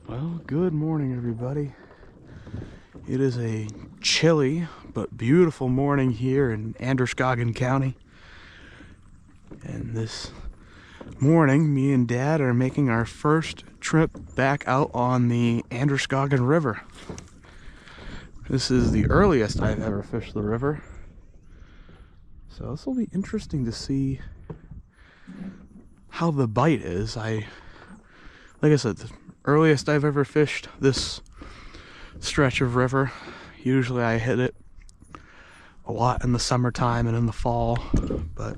Well, good morning, everybody. It is a chilly but beautiful morning here in Androscoggin County. And this morning, me and Dad are making our first trip back out on the Androscoggin River. This is the earliest I've ever fished the river. So this will be interesting to see how the bite is. Like I said, the earliest I've ever fished this stretch of river. Usually I hit it a lot in the summertime and in the fall, but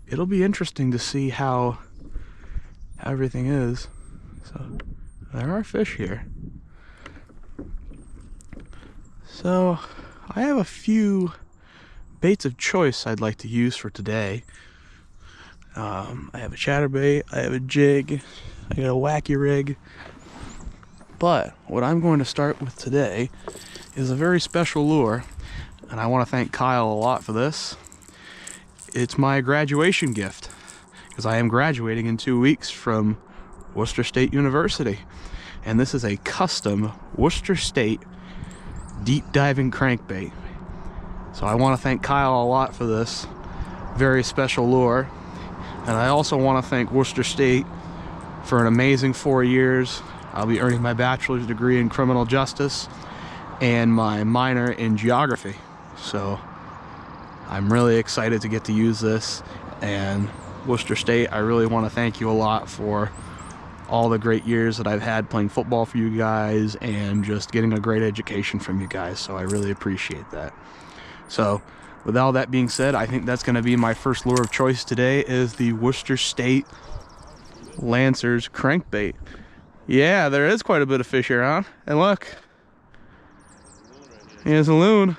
it'll be interesting to see how everything is. So there are fish here. So I have a few baits of choice I'd like to use for today. I have a chatterbait, I have a jig, I got a wacky rig. But what I'm going to start with today is a very special lure, and I want to thank Kyle a lot for this. It's my graduation gift, because I am graduating in 2 weeks from Worcester State University. And this is a custom Worcester State deep diving crankbait. So I want to thank Kyle a lot for this very special lure. And I also want to thank Worcester State for an amazing 4 years. I'll be earning my bachelor's degree in criminal justice and my minor in geography. So I'm really excited to get to use this. And Worcester State, I really want to thank you a lot for all the great years that I've had playing football for you guys and just getting a great education from you guys. So I really appreciate that. So with all that being said, I think that's going to be my first lure of choice today, is the Worcester State Lancers crankbait. Yeah, there is quite a bit of fish around. And look, here's a loon.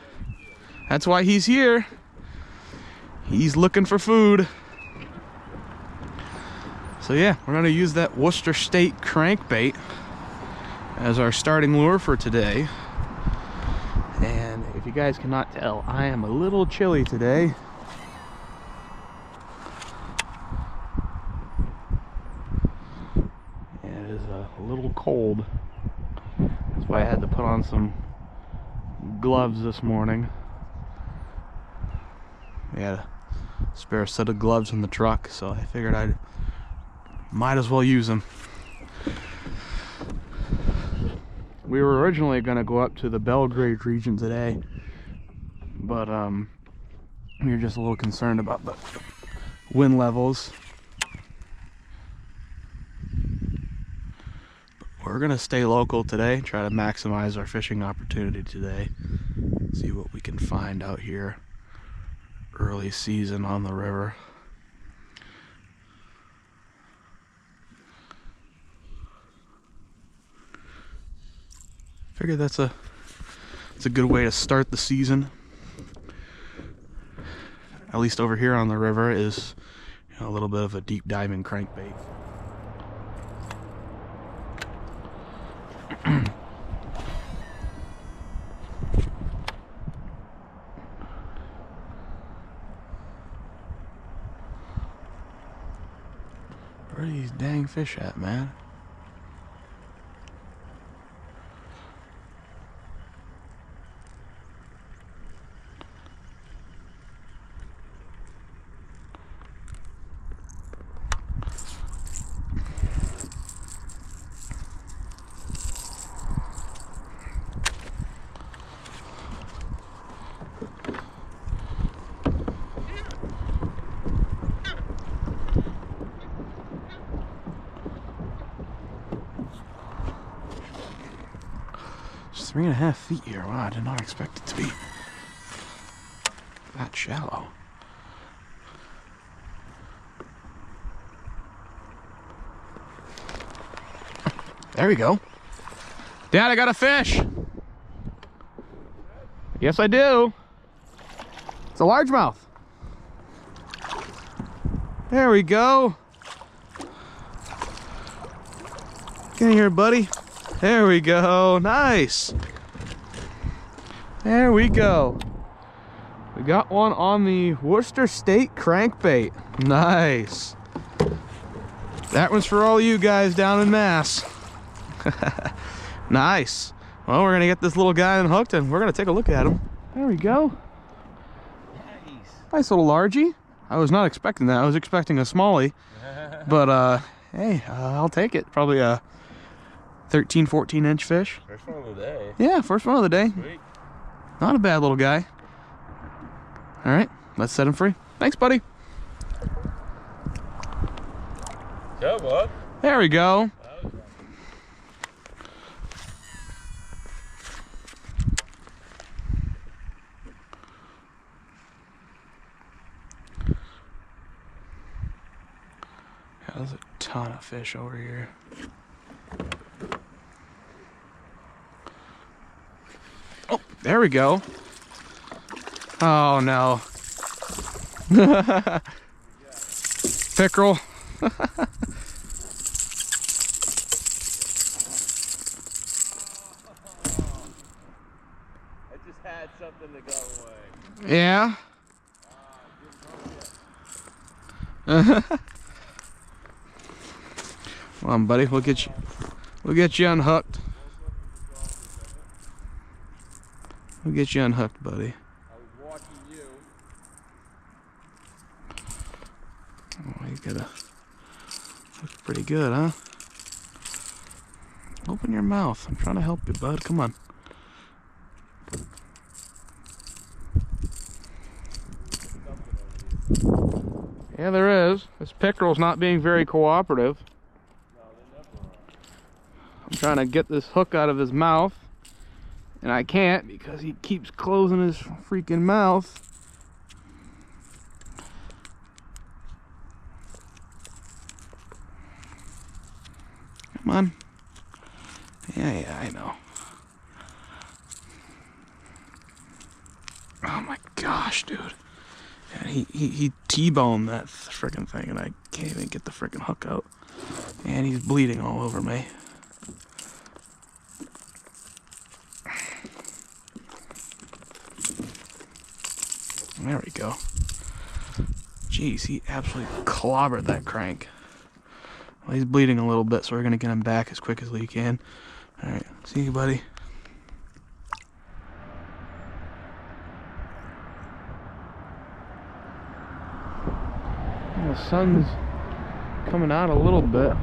That's why he's here. He's looking for food. So yeah, we're going to use that Worcester State crankbait as our starting lure for today. And if you guys cannot tell, I am a little chilly today. And it is a little cold. That's why I had to put on some gloves this morning. We had a spare set of gloves in the truck, so I figured I might as well use them. We were originally going to go up to the Belgrade region today, but we were just a little concerned about the wind levels. But we're going to stay local today, try to maximize our fishing opportunity today. See what we can find out here early season on the river. Figure that's a good way to start the season. At least over here on the river is, you know, a little bit of a deep diving crankbait. Where are these dang fish at, man? It's 3.5 feet here. Wow, I did not expect it to be that shallow. There we go. Dad, I got a fish. Yes, I do. It's a largemouth. There we go. Get in here, buddy. There we go. Nice. There we go. We got one on the Worcester State crankbait. Nice. That one's for all you guys down in Mass. Nice. Well, we're gonna get this little guy unhooked and we're gonna take a look at him. There we go. Nice little largie. I was not expecting that. I was expecting a smallie. But hey, I'll take it. Probably a 13, 14 inch fish. First one of the day. Yeah, first one of the day. Sweet. Not a bad little guy. All right, let's set him free. Thanks, buddy. Yeah, bud. There we go. Yeah, there's a ton of fish over here. Oh, there we go. Oh no. Pickerel. I just had something to go away. Yeah. Come on, buddy. We'll get you unhooked. We'll get you unhooked, buddy. I was watching you. Oh, you gotta. Looks pretty good, huh? Open your mouth. I'm trying to help you, bud. Come on. Yeah, there is. This pickerel's not being very cooperative. I'm trying to get this hook out of his mouth, and I can't because he keeps closing his freaking mouth. Come on. Yeah, I know. Oh my gosh, dude. And he T-boned that freaking thing, and I can't even get the freaking hook out. And he's bleeding all over me. There we go. Jeez, he absolutely clobbered that crank. Well, he's bleeding a little bit, so we're gonna get him back as quick as we can. All right, see you, buddy. The sun's coming out a little bit.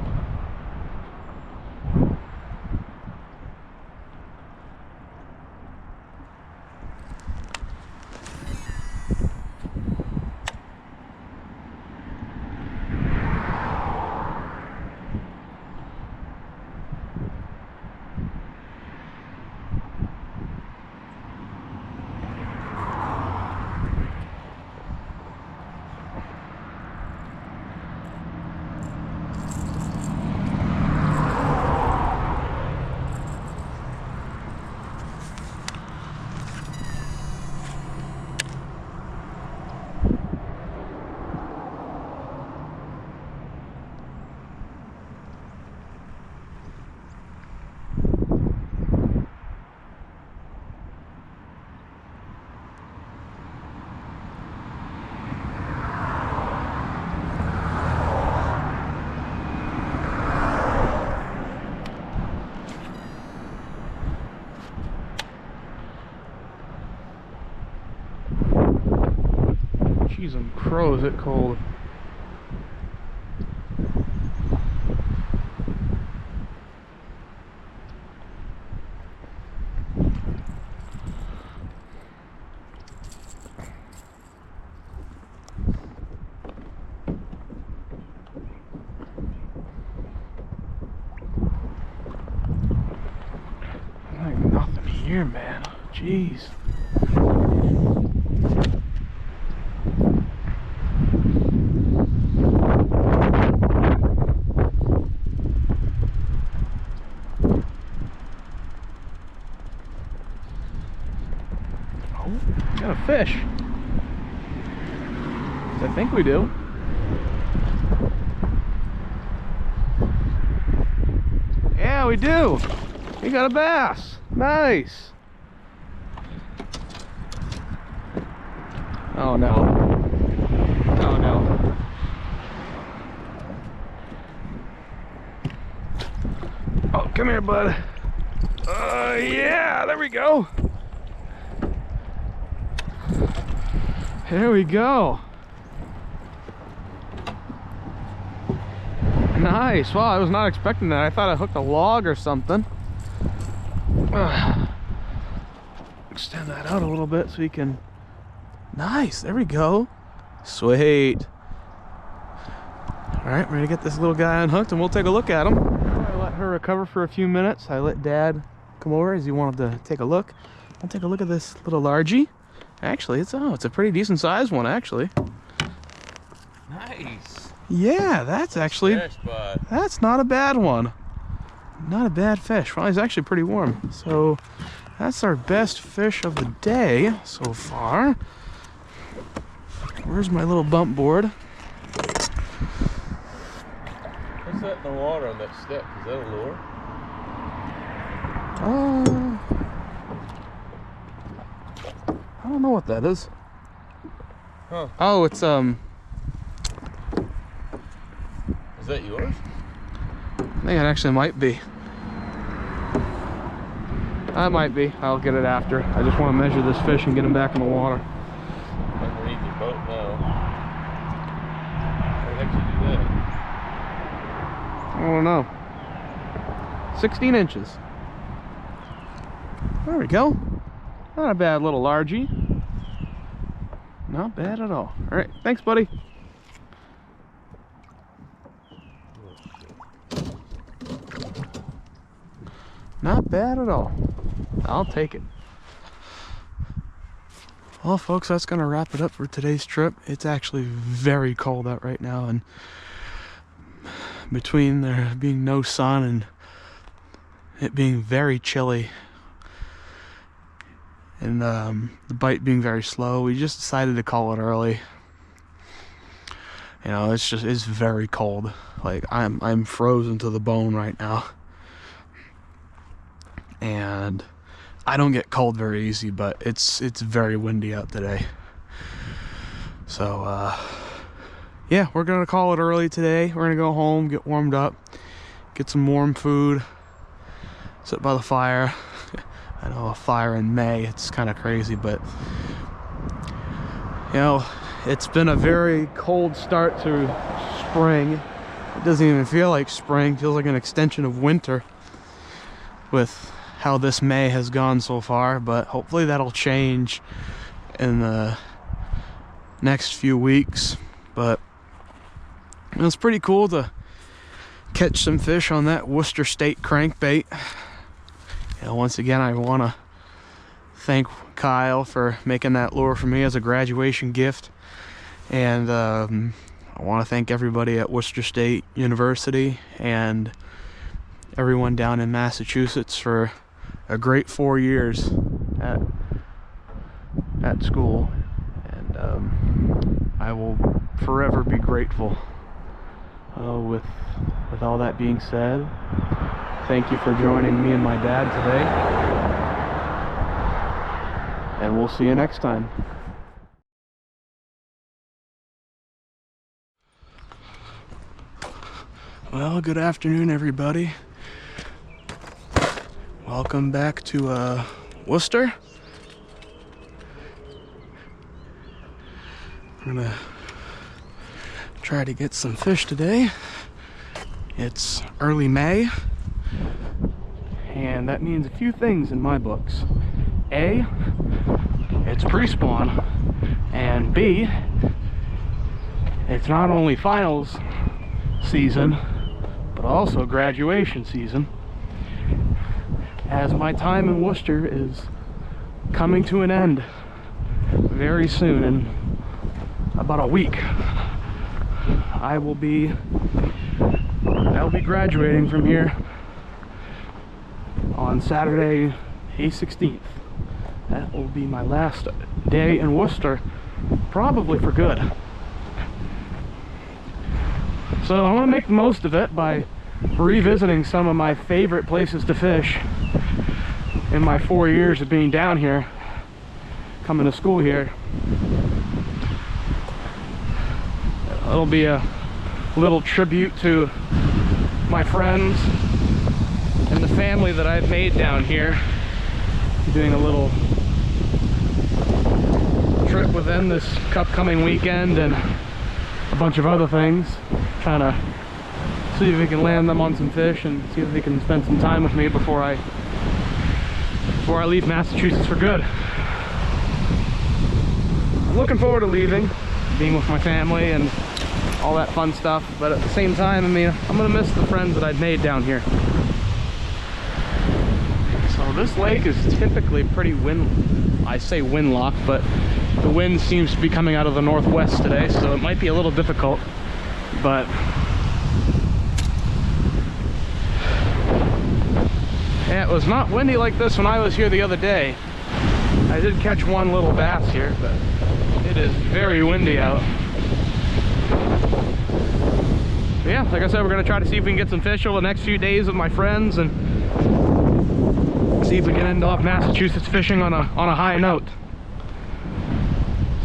Jeez, them crows, it cold. Like nothing here, man. Jeez. Got a fish. I think we do. Yeah, we do. We got a bass. Nice. Oh no. Oh no. Oh, Come here, bud. Yeah, there we go. There we go. Nice. Wow, I was not expecting that. I thought I hooked a log or something. Extend that out a little bit so you can... Nice, there we go. Sweet. All right, we're gonna get this little guy unhooked and we'll take a look at him. I let her recover for a few minutes. I let Dad come over as he wanted to take a look. I'll take a look at this little largie. Actually, it's a pretty decent sized one, actually. Nice. Yeah, that's actually, Fish, bud. that's not a bad one. Not a bad fish. Well, he's actually pretty warm. So that's our best fish of the day so far. Where's my little bump board? What's that in the water on that stick? Is that a lure? I don't know what that is. Huh. Oh, it's Is that yours? I think it actually might be. That might be. I'll get it after. I just want to measure this fish and get him back in the water. Underneath your boat now. How the heck did you do that? I don't know. 16 inches. There we go. Not a bad little largie. Not bad at all. All right, thanks, buddy. Not bad at all. I'll take it. Well, folks, that's going to wrap it up for today's trip. It's actually very cold out right now, and between there being no sun and it being very chilly and the bite being very slow, we just decided to call it early. You know, it's very cold. Like I'm frozen to the bone right now. And I don't get cold very easy, but it's very windy out today. So yeah, we're gonna call it early today. We're gonna go home, get warmed up, get some warm food, sit by the fire. I know a fire in May, it's kind of crazy, but you know, it's been a very cold start to spring. It doesn't even feel like spring, it feels like an extension of winter with how this May has gone so far, but hopefully that'll change in the next few weeks. But it was pretty cool to catch some fish on that Worcester State crankbait. You know, once again, I want to thank Kyle for making that lure for me as a graduation gift, and I want to thank everybody at Worcester State University and everyone down in Massachusetts for a great 4 years at school, and I will forever be grateful. With all that being said, thank you for joining me and my dad today, and we'll see you next time. Well, good afternoon, everybody. Welcome back to Worcester. We're gonna try to get some fish today. It's early May, and that means a few things in my books. A, it's pre-spawn, and B, it's not only finals season, but also graduation season, as my time in Worcester is coming to an end very soon. In about a week, I'll be graduating from here on Saturday, May 16th. That will be my last day in Worcester, probably for good. So I want to make the most of it by revisiting some of my favorite places to fish in my 4 years of being down here, coming to school here. It'll be a little tribute to my friends in the the family that I've made down here. Doing a little trip with them this upcoming weekend and a bunch of other things. Trying to see if we can land them on some fish and see if they can spend some time with me before I leave Massachusetts for good. I'm looking forward to leaving, being with my family and all that fun stuff, but at the same time, I mean, I'm gonna miss the friends that I've made down here. So this lake is typically pretty windlocked, but the wind seems to be coming out of the northwest today, so it might be a little difficult, but yeah, it was not windy like this when I was here the other day. I did catch one little bass here, but it is very windy out. But yeah, like I said, we're gonna try to see if we can get some fish over the next few days with my friends and see if we can end off Massachusetts fishing on a high note.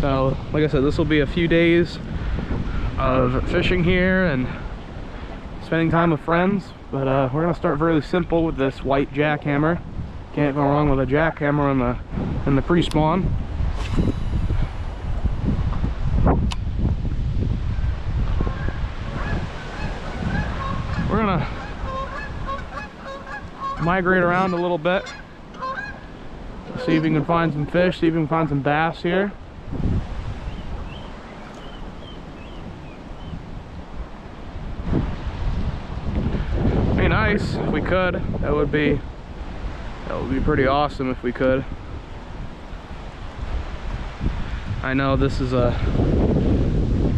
So, like I said, this will be a few days of fishing here and spending time with friends. But we're gonna start very simple with this white jackhammer. Can't go wrong with a jackhammer in the pre-spawn. We're gonna migrate around a little bit, see if we can find some fish, see if we can find some bass here. Be nice if we could. That would be pretty awesome if we could. I know this is a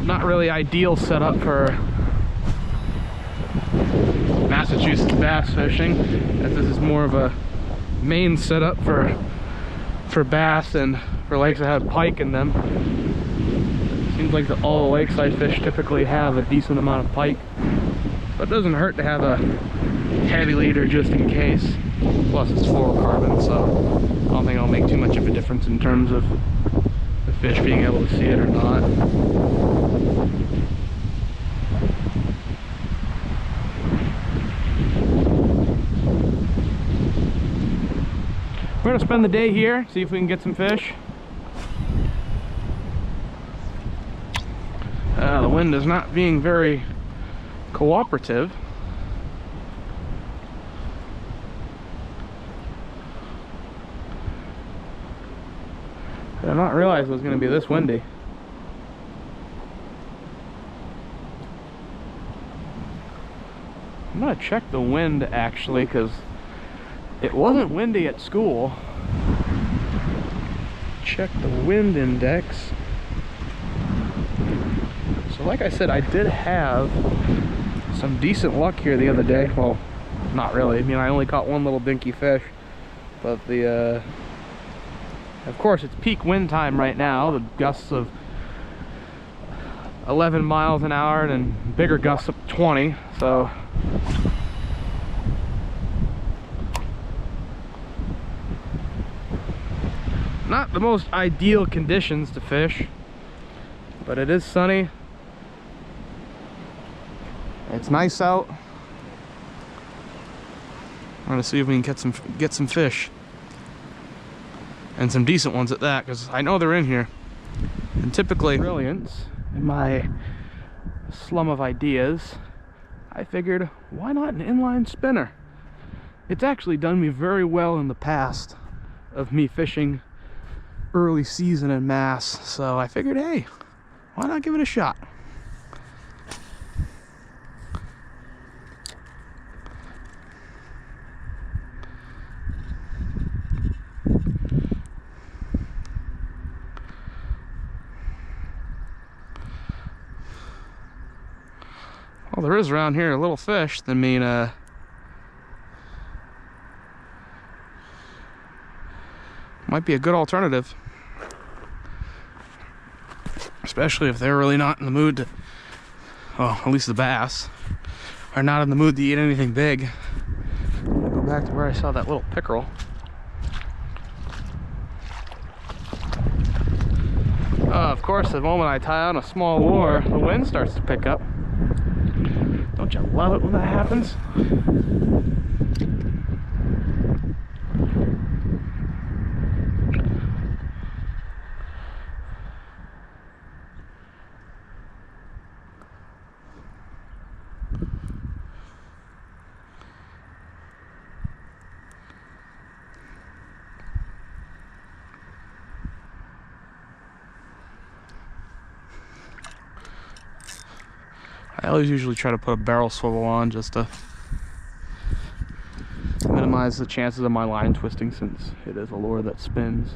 not really ideal setup for Massachusetts bass fishing, as this is more of a main setup for bass and for lakes that have pike in them. It seems like all the lakes I fish typically have a decent amount of pike, but it doesn't hurt to have a heavy leader just in case. Plus it's fluorocarbon, so I don't think it'll make too much of a difference in terms of the fish being able to see it or not. We're gonna spend the day here, see if we can get some fish. The wind is not being very cooperative. I did not realize it was going to be this windy. I'm going to check the wind actually, because it wasn't windy at school. Check the wind index. So like I said, I did have some decent luck here the other day. Well, not really. I mean, I only caught one little dinky fish, but the of course it's peak wind time right now. The gusts of 11 miles an hour and bigger gusts up to 20. So not the most ideal conditions to fish, but it is sunny. It's nice out. I'm gonna see if we can get some fish, and some decent ones at that, because I know they're in here. And typically, brilliance in my slum of ideas, I figured, why not an inline spinner? It's actually done me very well in the past of me fishing early season in Mass, so I figured, hey, why not give it a shot? Well, there is around here a little fish. I mean, might be a good alternative, especially if they're really not in the mood to, well, at least the bass are not in the mood to eat anything big. I'll go back to where I saw that little pickerel. Of course, the moment I tie on a small lure, the wind starts to pick up. Don't you love it when that happens? I always usually try to put a barrel swivel on just to minimize the chances of my line twisting, since it is a lure that spins.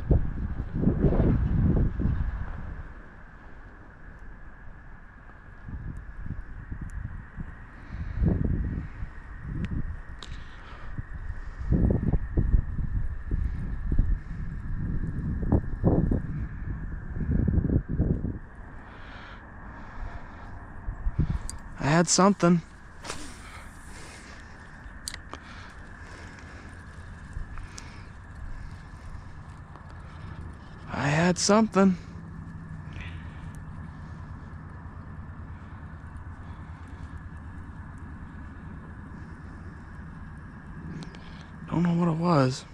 I had something. I had something. Don't know what it was.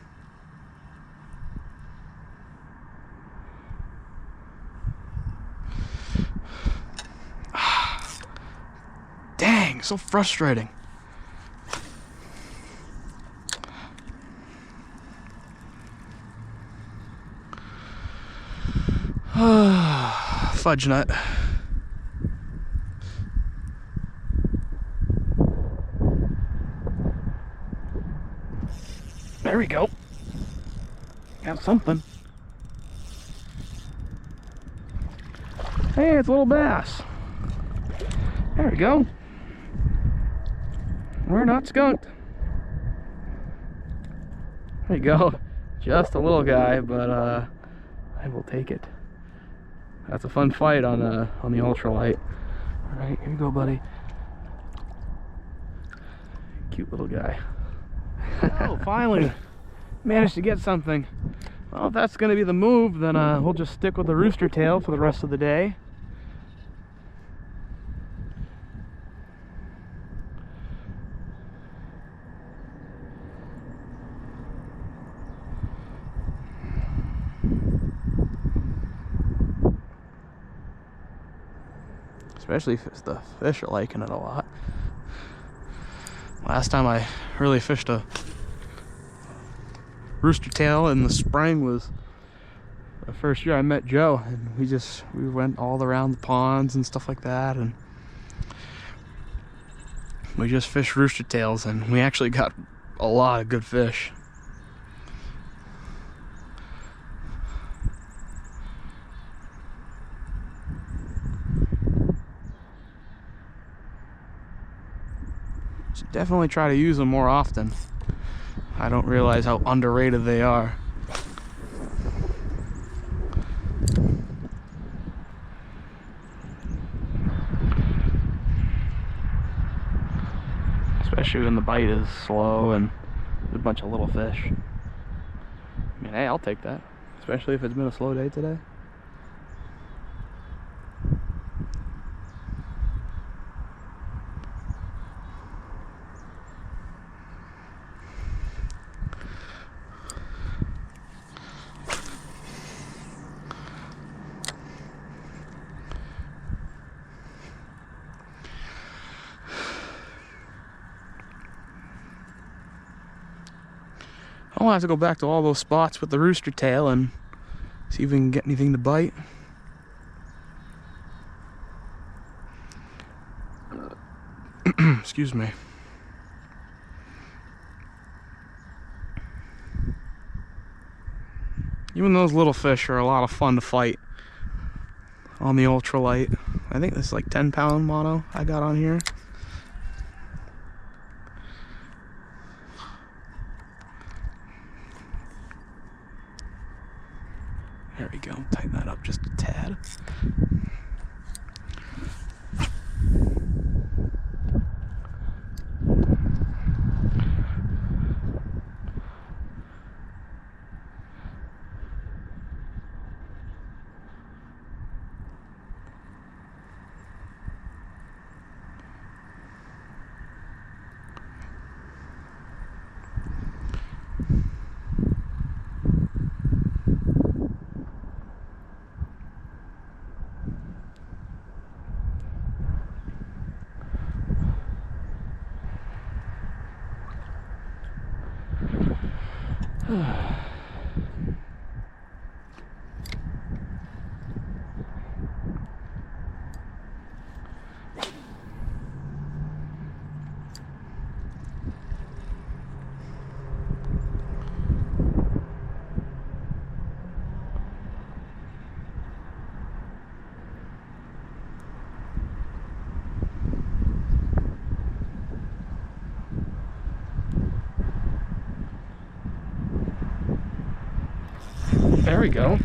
Dang, so frustrating. Fudge nut. There we go. Got something. Hey, it's a little bass. There we go. We're not skunked. There you go. Just a little guy, but I will take it. That's a fun fight on the ultralight. All right, here you go, buddy. Cute little guy. Oh, finally managed to get something. Well, if that's going to be the move, then we'll just stick with the rooster tail for the rest of the day. Especially if the fish are liking it a lot. Last time I really fished a rooster tail in the spring was the first year I met Joe, and we went all around the ponds and stuff like that, and we just fished rooster tails, and we actually got a lot of good fish. Should definitely try to use them more often. I don't realize how underrated they are. Especially when the bite is slow and there's a bunch of little fish. I mean, hey, I'll take that. Especially if it's been a slow day today. I'll have to go back to all those spots with the rooster tail and see if we can get anything to bite. Excuse me. Even those little fish are a lot of fun to fight on the ultralight. I think this is like 10-pound mono I got on here. There we go. Tighten that up just a tad. There we go.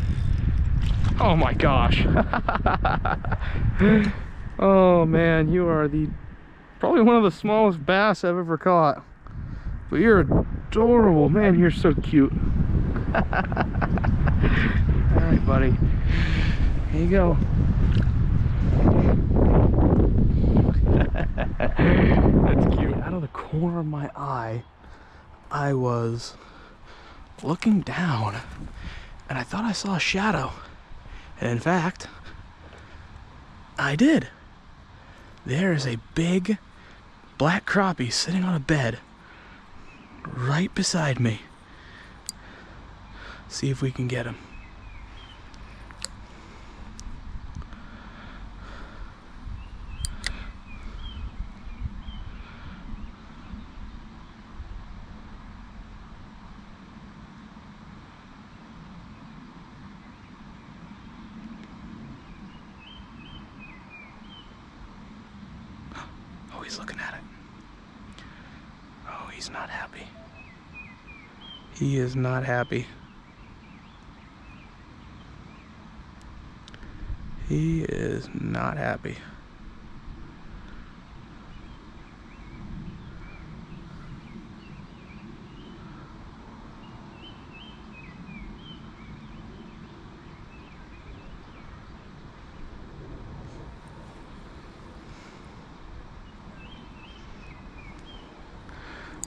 Oh my gosh. Oh man, you are probably one of the smallest bass I've ever caught. But you're adorable. Man, you're so cute. Alright, buddy. Here you go. That's cute. Out of the corner of my eye, I was looking down and I thought I saw a shadow. And in fact, I did. There is a big black crappie sitting on a bed right beside me. See if we can get him. Oh, he's looking at it. Oh, he's not happy. He is not happy. He is not happy.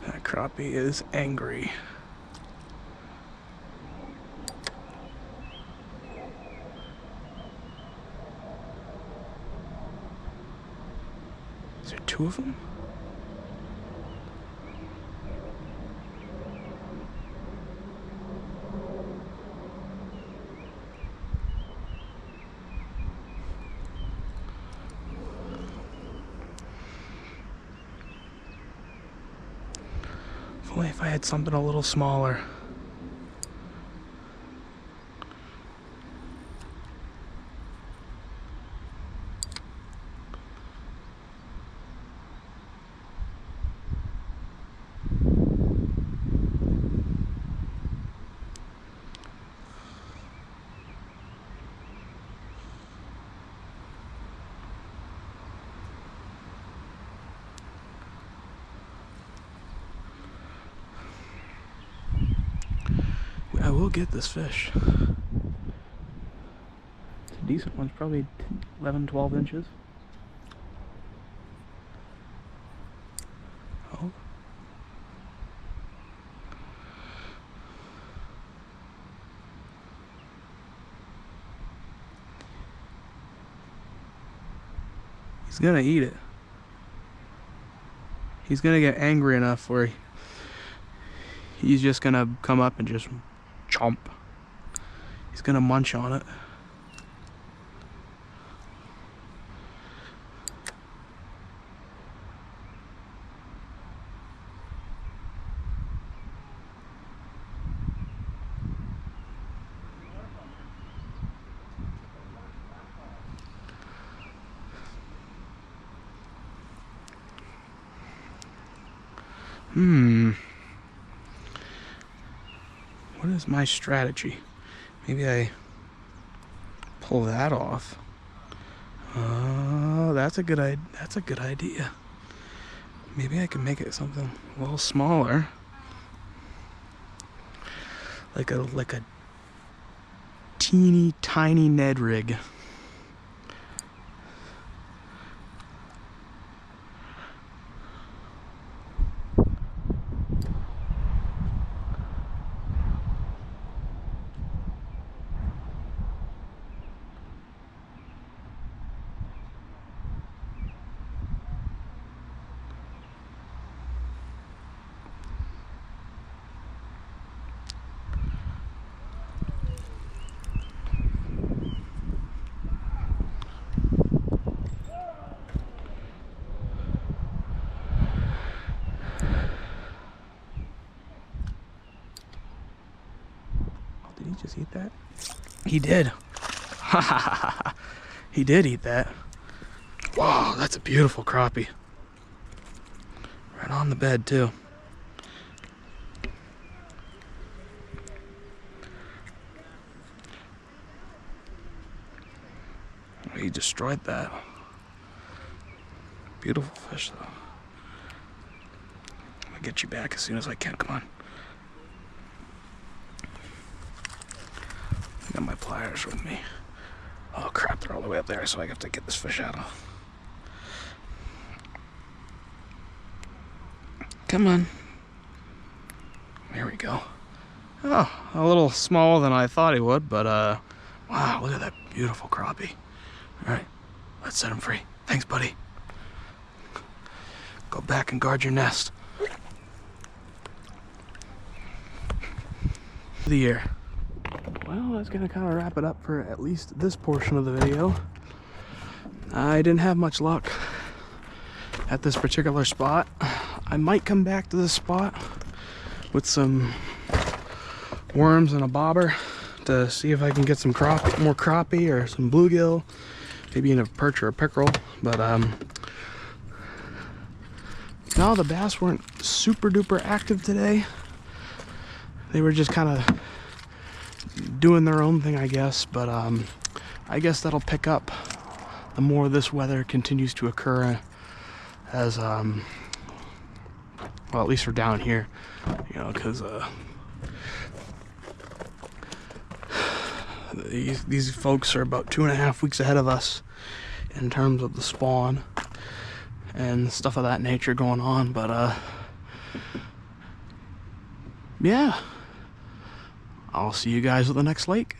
That crappie is angry. Is there two of them? If only if I had something a little smaller. I will get this fish. It's a decent one, it's probably 11, 12 inches. Oh. He's gonna eat it. He's gonna get angry enough where he's just gonna come up and just chomp. He's gonna munch on it. What is my strategy? Maybe I pull that off. Oh, that's a good idea. Maybe I can make it something a little smaller. Like a teeny tiny Ned rig. Did he just eat that? He did. He did eat that. Wow, that's a beautiful crappie. Right on the bed too. he destroyed that. Beautiful fish, though. I'll get you back as soon as I can. Come on. I got my pliers with me. Oh crap, they're all the way up there, so I have to get this fish out of. Come on. There we go. Oh, a little smaller than I thought he would, but wow, look at that beautiful crappie. Alright, let's set him free. Thanks, buddy. Go back and guard your nest. The year. Well, that's gonna kind of wrap it up for at least this portion of the video. I didn't have much luck at this particular spot. I might come back to this spot with some worms and a bobber to see if I can get some more crappie or some bluegill, maybe in a perch or a pickerel. But no, the bass weren't super duper active today. They were just kind of doing their own thing, I guess. But I guess that'll pick up the more this weather continues to occur, as well, at least for down here, you know, because these folks are about 2.5 weeks ahead of us in terms of the spawn and stuff of that nature going on. But yeah, I'll see you guys at the next lake.